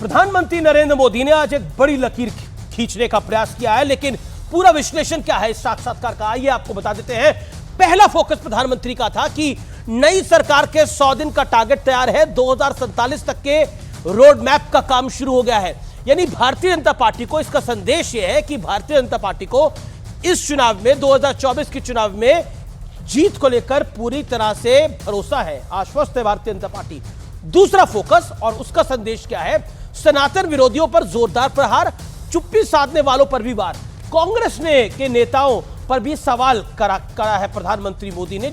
प्रधानमंत्री नरेंद्र मोदी ने आज एक बड़ी लकीर खींचने का प्रयास किया है, लेकिन पूरा विश्लेषण क्या है इस साक्षात्कार का, आइए आपको बता देते हैं। पहला फोकस प्रधानमंत्री का था कि नई सरकार के 100 दिन का टारगेट तैयार है, 2047 तक के रोड मैप का काम शुरू हो गया है। यानी भारतीय जनता पार्टी को इसका संदेश यह है कि भारतीय जनता पार्टी को इस चुनाव में 2024 के चुनाव में जीत को लेकर पूरी तरह से भरोसा है, आश्वस्त है भारतीय जनता पार्टी। दूसरा फोकस और उसका संदेश क्या है, सनातन विरोधियों पर जोरदार प्रहार, चुप्पी साधने वालों पर भी वार। कांग्रेस ने के नेताओं पर भी सवाल करा है प्रधानमंत्री मोदी ने,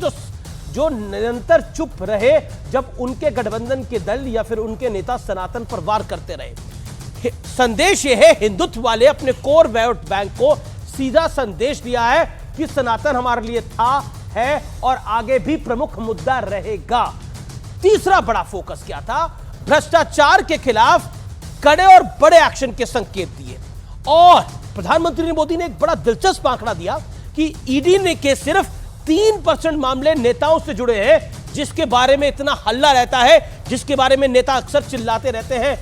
जो निरंतर चुप रहे जब उनके गठबंधन के दल या फिर उनके नेता सनातन पर वार करते रहे। संदेश यह है, हिंदुत्व वाले अपने कोर वोट बैंक को सीधा संदेश दिया है कि सनातन हमारे लिए था, है और आगे भी प्रमुख मुद्दा रहेगा। तीसरा बड़ा फोकस क्या था, भ्रष्टाचार के खिलाफ कड़े और बड़े एक्शन के संकेत दिए। और प्रधानमंत्री मोदी ने एक बड़ा दिलचस्प आंकड़ा दिया कि ईडी ने के सिर्फ 3% मामले नेताओं से जुड़े हैं, जिसके बारे में इतना हल्ला रहता है, जिसके बारे में नेता अक्सर चिल्लाते रहते हैं।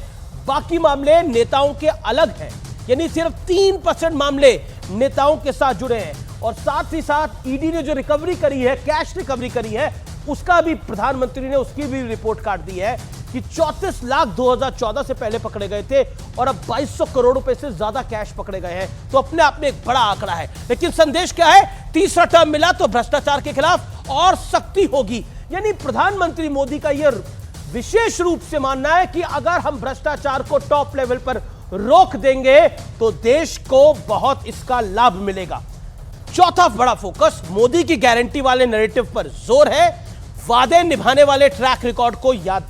बाकी मामले नेताओं के अलग हैं, यानी सिर्फ 3% मामले नेताओं के साथ जुड़े हैं। और साथ ही साथ ईडी ने जो रिकवरी करी है, कैश रिकवरी करी है, उसका भी प्रधानमंत्री ने उसकी भी रिपोर्ट काट दी है कि 34 लाख 2014 से पहले पकड़े गए थे और अब 2200 करोड़ रुपए से ज्यादा कैश पकड़े गए हैं। तो अपने आप में एक बड़ा आंकड़ा है, लेकिन संदेश क्या है, तीसरा टर्म मिला तो भ्रष्टाचार के खिलाफ और सख्ती होगी। यानी प्रधानमंत्री मोदी का यह विशेष रूप से मानना है कि अगर हम भ्रष्टाचार को टॉप लेवल पर रोक देंगे तो देश को बहुत इसका लाभ मिलेगा। चौथा बड़ा फोकस, मोदी की गारंटी वाले नैरेटिव पर जोर है, वादे निभाने वाले ट्रैक रिकॉर्ड को याद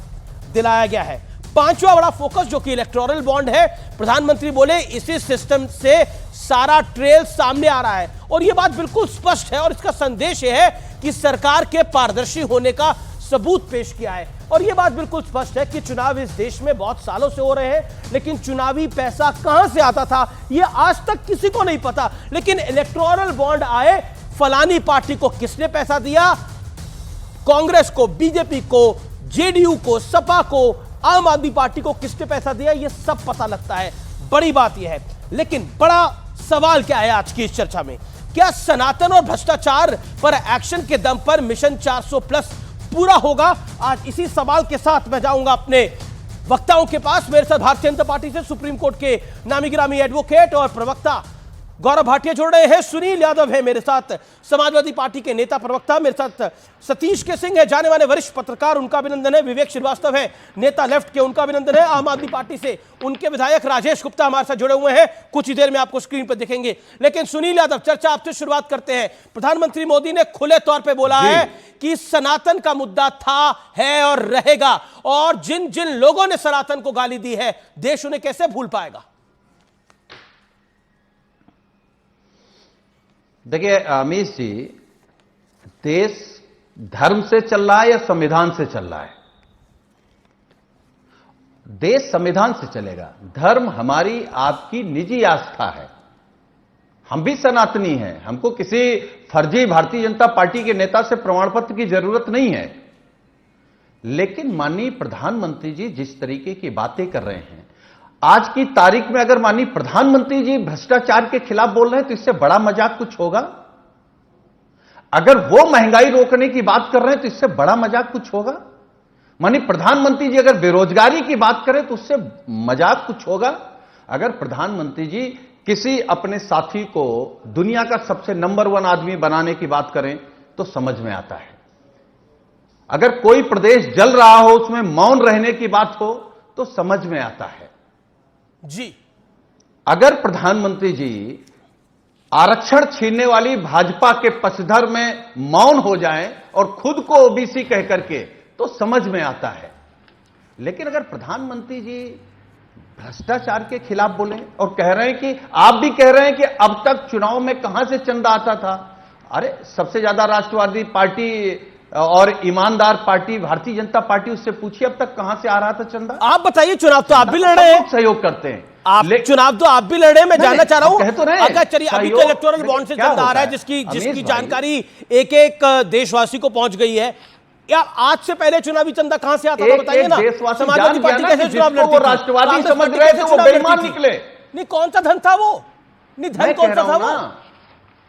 दिलाया गया है। पांचवा बड़ा फोकस जो कि इलेक्टोरल बॉन्ड है, प्रधानमंत्री बोले इसी सिस्टम से सारा ट्रेल सामने आ रहा है और यह बात बिल्कुल स्पष्ट है और इसका संदेश यह है कि सरकार के पारदर्शी होने का सबूत पेश किया है। और यह बात बिल्कुल स्पष्ट है कि चुनाव इस देश में बहुत सालों से हो रहे हैं, लेकिन चुनावी पैसा कहां से आता था यह आज तक किसी को नहीं पता। लेकिन इलेक्टोरल बॉन्ड आए, फलानी पार्टी को किसने पैसा दिया, कांग्रेस को, बीजेपी को, जेडीयू को, सपा को, आम आदमी पार्टी को किसने पैसा दिया, यह सब पता लगता है। बड़ी बात यह है, लेकिन बड़ा सवाल क्या है आज की इस चर्चा में, क्या सनातन और भ्रष्टाचार पर एक्शन के दम पर मिशन 400+ पूरा होगा? आज इसी सवाल के साथ मैं जाऊंगा अपने वक्ताओं के पास। मेरे साथ भारतीय जनता पार्टी से सुप्रीम कोर्ट के नामी गिरामी एडवोकेट और प्रवक्ता गौरव भाटिया जुड़ रहे हैं, सुनील यादव है मेरे साथ, समाजवादी पार्टी के नेता प्रवक्ता, मेरे साथ सतीश के सिंह है, जाने माने वरिष्ठ पत्रकार, उनका अभिनंदन है, विवेक श्रीवास्तव है नेता लेफ्ट के, उनका अभिनंदन है, आम आदमी पार्टी से उनके विधायक राजेश गुप्ता हमारे साथ जुड़े हुए हैं, कुछ ही देर में आपको स्क्रीन पर दिखेंगे। लेकिन सुनील यादव, चर्चा आपसे शुरुआत करते हैं। प्रधानमंत्री मोदी ने खुले तौर पर बोला है कि सनातन का मुद्दा था, है और रहेगा, और जिन जिन लोगों ने सनातन को गाली दी है देश उन्हें कैसे भूल पाएगा? देखिए अमीश जी, देश धर्म से चल रहा है या संविधान से चल रहा है? देश संविधान से चलेगा। धर्म हमारी आपकी निजी आस्था है। हम भी सनातनी हैं, हमको किसी फर्जी भारतीय जनता पार्टी के नेता से प्रमाण पत्र की जरूरत नहीं है। लेकिन माननीय प्रधानमंत्री जी जिस तरीके की बातें कर रहे हैं, आज की तारीख में अगर माननीय प्रधानमंत्री जी भ्रष्टाचार के खिलाफ बोल रहे हैं तो इससे बड़ा मजाक कुछ होगा? अगर वो महंगाई रोकने की बात कर रहे हैं तो इससे बड़ा मजाक कुछ होगा? माननीय प्रधानमंत्री जी अगर बेरोजगारी की बात करें तो उससे मजाक कुछ होगा? अगर प्रधानमंत्री जी किसी अपने साथी को दुनिया का सबसे नंबर 1 आदमी बनाने की बात करें तो समझ में आता है। अगर कोई प्रदेश जल रहा हो उसमें मौन रहने की बात हो तो समझ में आता है जी। अगर प्रधानमंत्री जी आरक्षण छीनने वाली भाजपा के पक्षधर में मौन हो जाएं और खुद को ओबीसी कह करके तो समझ में आता है। लेकिन अगर प्रधानमंत्री जी भ्रष्टाचार के खिलाफ बोले और कह रहे हैं कि आप भी कह रहे हैं कि अब तक चुनाव में कहां से चंदा आता था, अरे सबसे ज्यादा राष्ट्रवादी पार्टी और ईमानदार पार्टी भारतीय जनता पार्टी, उससे पूछिए अब तक कहां से आ रहा था चंदा। आप बताइए, चुनाव तो आप भी लड़ रहे हैं, सहयोग करते हैं आप, चुनाव तो आप भी लड़े, मैं जानना चाह रहा हूं अगर चलिए अभी तो इलेक्टोरल बॉन्ड से चंदा आ रहा है जिसकी जानकारी एक एक देशवासी को पहुंच गई है, या आज से पहले चुनावी चंदा कहां से आता था बताइए ना। देशवासी समाजवादी पार्टी कैसे चुनाव लड़ती वो थी? राष्ट्रवादी कांग्रेस समझ पार्टी रहे कैसे थे, वो चुनाव बेईमान लड़ती थी? निकले। नहीं, कौन सा धन था वो? नहीं, धन कौन सा था वो?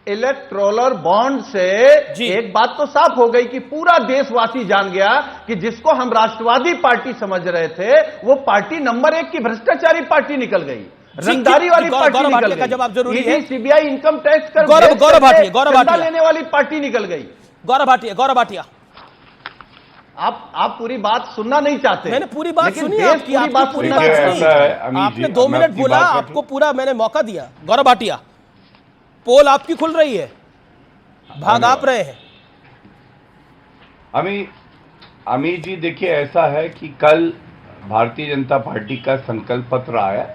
इलेक्ट्रोलर बॉन्ड से जी। एक बात तो साफ हो गई कि पूरा देशवासी जान गया कि जिसको हम राष्ट्रवादी पार्टी समझ रहे थे, वो पार्टी नंबर 1 की भ्रष्टाचारी पार्टी निकल गई, रंगदारी वाली पार्टी निकल गई। जवाब जरूरी है। सीबीआई इनकम टैक्स कर गौरव भाटिया लेने वाली पार्टी निकल गई। गौरव भाटिया आप पूरी बात सुनना नहीं चाहते। मैंने पूरी बात लेकिन सुनी, देश आपकी पूरी बात पूरी सुनना बात चाहता सुनी। है। आपने 2 मिनट बोला, आपको पूरा मैंने मौका दिया। गौरव भाटिया, पोल आपकी खुल रही है, भाग आप रहे हैं। अमित जी, देखिए, ऐसा है कि कल भारतीय जनता पार्टी का संकल्प पत्र आया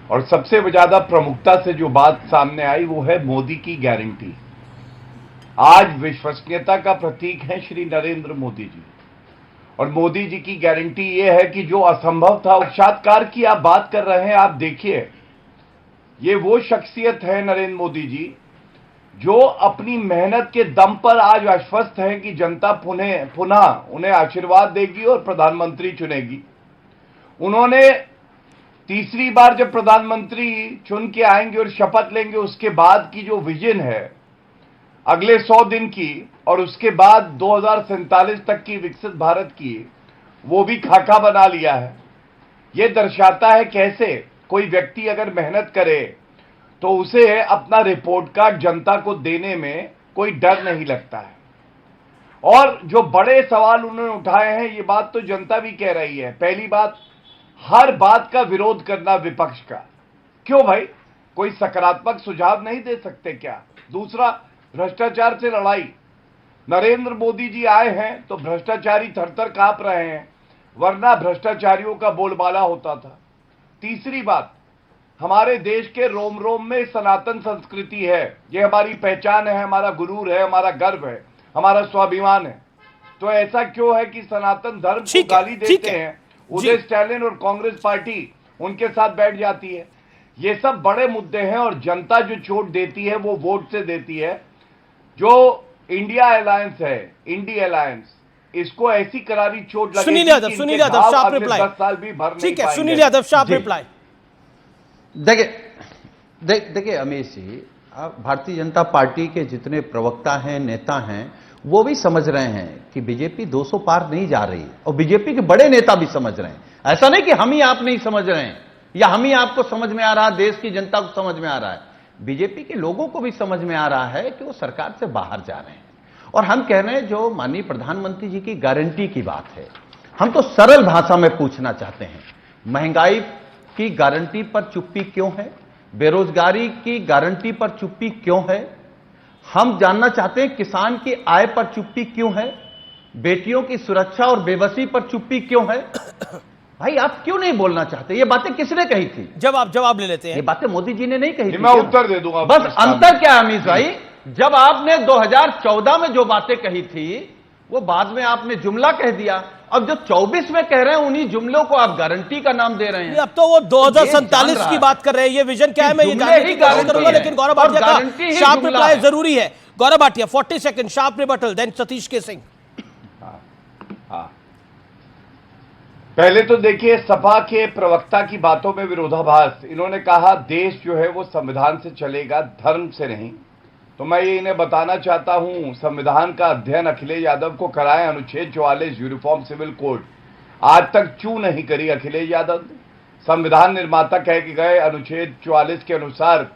और सबसे ज्यादा प्रमुखता से जो बात सामने आई वो है मोदी की गारंटी। आज विश्वसनीयता का प्रतीक है श्री नरेंद्र मोदी जी, और मोदी जी की गारंटी ये है कि जो असंभव था, साक्षात्कार की आप बात कर रहे हैं, आप देखिए, ये वो शख्सियत है नरेंद्र मोदी जी जो अपनी मेहनत के दम पर आज आश्वस्त हैं कि जनता पुनः उन्हें आशीर्वाद देगी और प्रधानमंत्री चुनेगी। उन्होंने तीसरी बार जब प्रधानमंत्री चुन के आएंगे और शपथ लेंगे, उसके बाद की जो विजन है अगले 100 दिन की और उसके बाद 2047 तक की विकसित भारत की, वो भी खाका बना लिया है। ये दर्शाता है कैसे कोई व्यक्ति अगर मेहनत करे तो उसे अपना रिपोर्ट कार्ड जनता को देने में कोई डर नहीं लगता है। और जो बड़े सवाल उन्होंने उठाए हैं, ये बात तो जनता भी कह रही है। पहली बात, हर बात का विरोध करना विपक्ष का, क्यों भाई? कोई सकारात्मक सुझाव नहीं दे सकते क्या? दूसरा, भ्रष्टाचार से लड़ाई। नरेंद्र मोदी जी आए हैं तो भ्रष्टाचारी थरथर कांप रहे हैं, वरना भ्रष्टाचारियों का बोलबाला होता था। तीसरी बात, हमारे देश के रोम रोम में सनातन संस्कृति है, ये हमारी पहचान है, हमारा गुरूर है, हमारा गर्व है, हमारा स्वाभिमान है। तो ऐसा क्यों है कि सनातन धर्म को गाली देते हैं, उदय स्टालिन और कांग्रेस पार्टी उनके साथ बैठ जाती है। ये सब बड़े मुद्दे हैं और जनता जो चोट देती है वो वोट से देती है। जो इंडिया अलायंस है, इंडिया अलायंस, इसको ऐसी करारी चोट लगेगी सुनील यादव, शार्प रिप्लाई। 10 साल भी भर नहीं ठीक है, पाएंगे। Sunil Yadav, sharp reply. देखिए अमीश जी, भारतीय जनता पार्टी के जितने प्रवक्ता हैं, नेता हैं, वो भी समझ रहे हैं कि बीजेपी 200 पार नहीं जा रही, और बीजेपी के बड़े नेता भी समझ रहे हैं। ऐसा नहीं कि हम ही आप नहीं समझ रहे हैं या हम ही आपको समझ में आ रहा है, देश की जनता को समझ में आ रहा है। बीजेपी के लोगों को भी समझ में आ रहा है कि वो सरकार से बाहर जा रहे हैं। और हम कह रहे हैं, जो माननीय प्रधानमंत्री जी की गारंटी की बात है, हम तो सरल भाषा में पूछना चाहते हैं, महंगाई की गारंटी पर चुप्पी क्यों है? बेरोजगारी की गारंटी पर चुप्पी क्यों है? हम जानना चाहते हैं किसान की आय पर चुप्पी क्यों है? बेटियों की सुरक्षा और बेबसी पर चुप्पी क्यों है? भाई आप क्यों नहीं बोलना चाहते? ये बातें किसने कही थी? जवाब ले लेते हैं। ये बातें मोदी जी ने नहीं कही थी। मैं उत्तर दे दूंगा। बस अंतर क्या है अमीश भाई, जब आपने 2014 में जो बातें कही थी वो बाद में आपने जुमला कह दिया, अब जो 24 में कह रहे हैं उन्हीं जुमलों को आप गारंटी का नाम दे रहे हैं। अब तो वो 2047 की बात कर रहे हैं। ये विजन क्या है मैं ये जानने की कोशिश करूंगा, लेकिन गौरव भाटिया का शार्प रिप्लाई जरूरी है। Gaurav Bhatia 40 second sharp rebuttal, then Satish K Singh. पहले तो देखिए, सपा के प्रवक्ता की बातों में विरोधाभास। इन्होंने कहा देश जो है वो संविधान से चलेगा, धर्म से नहीं। तो मैं ये इन्हें बताना चाहता हूं, संविधान का अध्ययन अखिलेश यादव को कराएं। अनुच्छेद 44 यूनिफॉर्म सिविल कोड आज तक क्यों नहीं करी अखिलेश यादव ने? संविधान निर्माता कह के गए अनुच्छेद 44 के अनुसार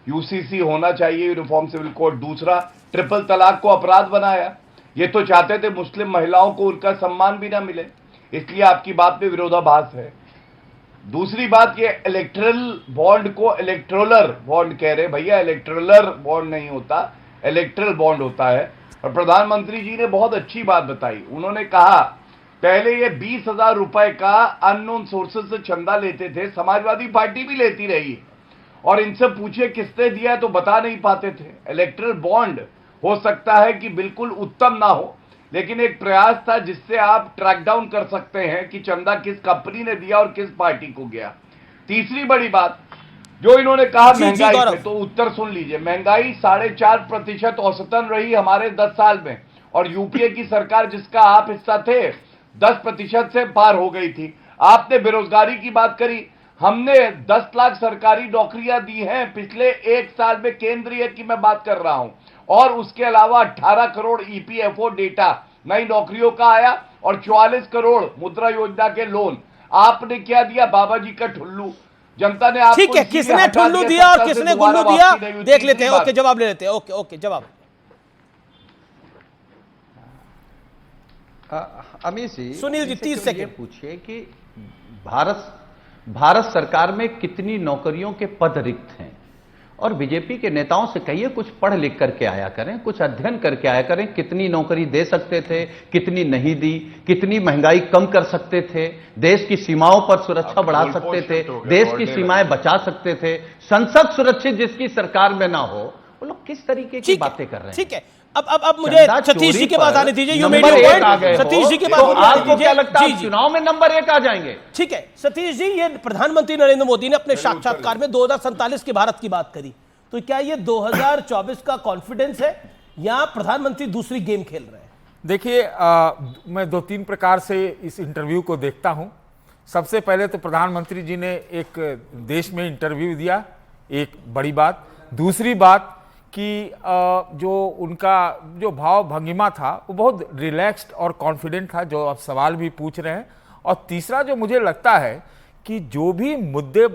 यूसीसी होना चाहिए, यूनिफॉर्म सिविल कोड। दूसरा, ट्रिपल तलाक को अपराध बनाया। ये तो चाहते थे मुस्लिम महिलाओं को उनका सम्मान भी ना मिले, इसलिए आपकी बात में विरोधाभास है। दूसरी बात, ये इलेक्ट्रल बॉन्ड को इलेक्ट्रोलर बॉन्ड कह रहे। भैया, इलेक्ट्रोलर बॉन्ड नहीं होता, इलेक्ट्रल बॉन्ड होता है। और प्रधानमंत्री जी ने बहुत अच्छी बात बताई। उन्होंने कहा पहले ये 20,000 रुपए का अननोन सोर्सेज से चंदा लेते थे, समाजवादी पार्टी भी लेती रही, और इनसे पूछे किसने दिया तो बता नहीं पाते थे। इलेक्ट्रल बॉन्ड हो सकता है कि बिल्कुल उत्तम ना हो, लेकिन एक प्रयास था जिससे आप ट्रैक डाउन कर सकते हैं कि चंदा किस कंपनी ने दिया और किस पार्टी को गया। तीसरी बड़ी बात जो इन्होंने कहा महंगाई पे, तो उत्तर सुन लीजिए। महंगाई 4.5% औसतन रही हमारे 10 साल में। और यूपीए की सरकार जिसका आप हिस्सा थे 10% से पार हो गई थी। आपने बेरोजगारी की बात करी, हमने 10 लाख सरकारी नौकरियां दी हैं पिछले 1 साल में, केंद्रीय की मैं बात कर रहा हूं, और उसके अलावा 18 करोड़ ईपीएफओ डेटा नई नौकरियों का आया और 44 करोड़ मुद्रा योजना के लोन। आपने क्या दिया? बाबा जी का ठुल्लू। जनता ने आपको ठीक है, किसने ठुल्लू दिया और किसने गुल्लू दिया देख लेते हैं। ओके, जवाब ले लेते हैं। ओके ओके, जवाब। अमित जी, सुनील जी, 30 सेकंड पूछिए कि भारत सरकार में कितनी नौकरियों के पद रिक्त हैं, और बीजेपी के नेताओं से कहिए कुछ पढ़ लिख करके आया करें, कुछ अध्ययन करके आया करें, कितनी नौकरी दे सकते थे, कितनी नहीं दी, कितनी महंगाई कम कर सकते थे, देश की सीमाओं पर सुरक्षा बढ़ा सकते थे, देश की सीमाएं बचा सकते थे, संसद सुरक्षित जिसकी सरकार में ना हो, वो लोग किस तरीके की बातें कर रहे हैं। ठीक है, अब मुझे सतीश जी के पास आने दीजिए। You made your point. Satish ji के पास आपको क्या लगता है चुनाव में नंबर 1 आ जाएंगे? ठीक है सतीश जी, ये प्रधानमंत्री नरेंद्र मोदी ने अपने साक्षात्कार में 2047 के भारत की बात करी, तो क्या ये 2024 का कॉन्फिडेंस है या प्रधानमंत्री दूसरी गेम खेल रहे हैं? देखिए, मैं 2-3 प्रकार से इस इंटरव्यू को देखता हूं। सबसे पहले तो प्रधानमंत्री जी ने एक देश में इंटरव्यू दिया, एक बड़ी बात। दूसरी बात कि जो उनका जो भाव भंगिमा था वो बहुत रिलैक्स्ड और कॉन्फिडेंट था, जो आप सवाल भी पूछ रहे हैं। और तीसरा जो मुझे लगता है कि जो भी मुद्दे